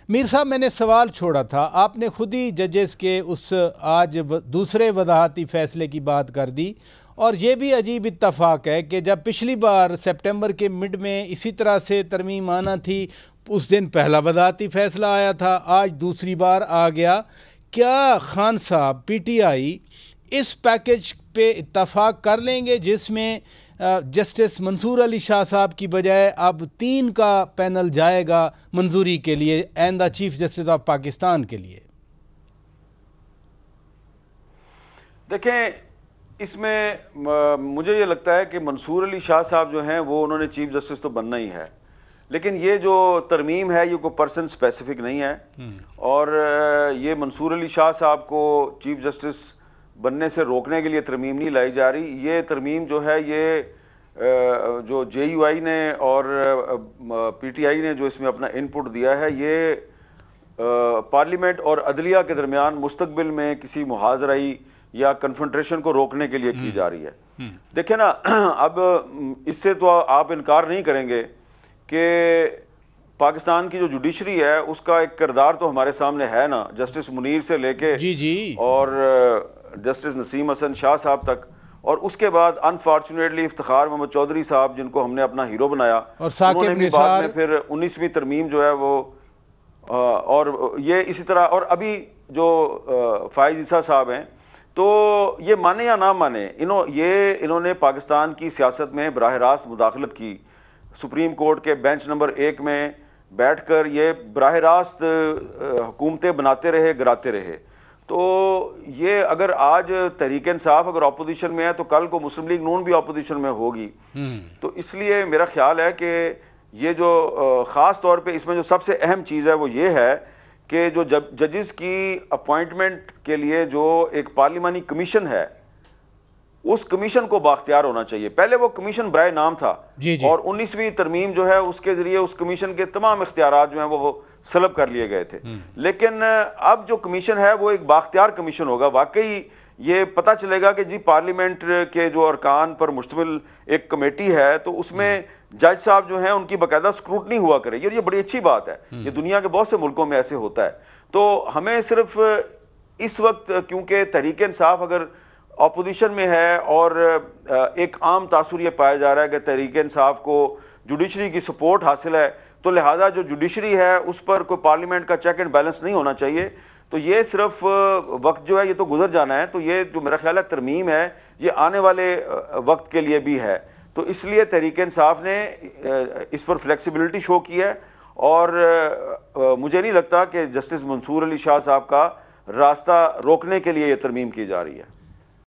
मीर साहब, मैंने सवाल छोड़ा था, आपने खुद ही जजेस के उस आज दूसरे वजाहती फ़ैसले की बात कर दी। और ये भी अजीब इत्तफ़ाक़ है कि जब पिछली बार सितंबर के मिड में इसी तरह से तरमीम आना थी, उस दिन पहला वजाहती फ़ैसला आया था, आज दूसरी बार आ गया। क्या खान साहब पीटीआई इस पैकेज पे इत्तफ़ाक़ कर लेंगे जिसमें जस्टिस मंसूर अली शाह साहब की बजाय अब 3 का पैनल जाएगा मंजूरी के लिए and the chief justice of Pakistan के लिए? देखें, इसमें मुझे ये लगता है कि मंसूर अली शाह साहब जो हैं वो उन्होंने चीफ जस्टिस तो बनना ही है, लेकिन ये जो तरमीम है ये कोई पर्सन स्पेसिफिक नहीं है। और ये मंसूर अली शाह साहब को चीफ जस्टिस बनने से रोकने के लिए तरमीम नहीं लाई जा रही। ये तरमीम जो है ये जो JUI ने और PTI ने जो इसमें अपना इनपुट दिया है, ये पार्लियामेंट और अदलिया के दरमियान मुस्तकबिल में किसी मुहाजराई या कन्फ्रंट्रेशन को रोकने के लिए की जा रही है। देखिए ना, अब इससे तो आप इनकार नहीं करेंगे कि पाकिस्तान की जो जुडिशरी है उसका एक किरदार तो हमारे सामने है ना, जस्टिस मुनीर से लेके और जस्टिस नसीम हसन शाह साहब तक, और उसके बाद अनफॉर्चुनेटली इफ्तिखार मोहम्मद चौधरी साहब जिनको हमने अपना हीरो बनाया, और उन्होंने भी बाद में फिर 19वीं तरमीम जो है वो और ये इसी तरह, और अभी जो फायज ईसा साहब हैं, तो ये माने या ना माने इन्होंने पाकिस्तान की सियासत में बराह रास्त मुदाखलत की। सुप्रीम कोर्ट के बेंच नंबर 1 में बैठकर ये बराह रास्त हुकूमतें बनाते रहे, गिराते रहे। तो ये अगर आज तहरीक इंसाफ अगर ऑपोजिशन में है तो कल को मुस्लिम लीग नून भी ऑपोजिशन में होगी। तो इसलिए मेरा ख्याल है कि ये जो ख़ास तौर पे इसमें जो सबसे अहम चीज़ है वो ये है कि जो जजेस की अपॉइंटमेंट के लिए जो एक पार्लिमानी कमीशन है, उस कमीशन को बाख्तियार होना चाहिए। पहले वो कमीशन बराए नाम था और 19वीं तरमीम जो है उसके जरिए उस कमीशन के तमाम इख्तियारात जो हैं वो सलब कर लिए गए थे। लेकिन अब जो कमीशन है वो एक बाख्तियार कमीशन होगा। वाकई ये पता चलेगा कि जी पार्लियामेंट के जो अरकान पर मुश्तमिल एक कमेटी है, तो उसमें जज साहब जो हैं उनकी बाकायदा स्क्रूटनी हुआ करे। ये बड़ी अच्छी बात है, ये दुनिया के बहुत से मुल्कों में ऐसे होता है। तो हमें सिर्फ इस वक्त, क्योंकि तहरीक इंसाफ अगर ऑपोजिशन में है और एक आम तासुर ये पाया जा रहा है कि तहरीक इंसाफ को जुडिशरी की सपोर्ट हासिल है, तो लिहाजा जो जुडिशरी है उस पर कोई पार्लियामेंट का चेक एंड बैलेंस नहीं होना चाहिए। तो ये सिर्फ वक्त जो है ये तो गुजर जाना है। तो ये जो मेरा ख्याल है तरमीम है ये आने वाले वक्त के लिए भी है। तो इसलिए तहरीक इंसाफ ने इस पर फ्लेक्सिबिलिटी शो की है और मुझे नहीं लगता कि जस्टिस मंसूर अली शाह साहब का रास्ता रोकने के लिए ये तरमीम की जा रही है।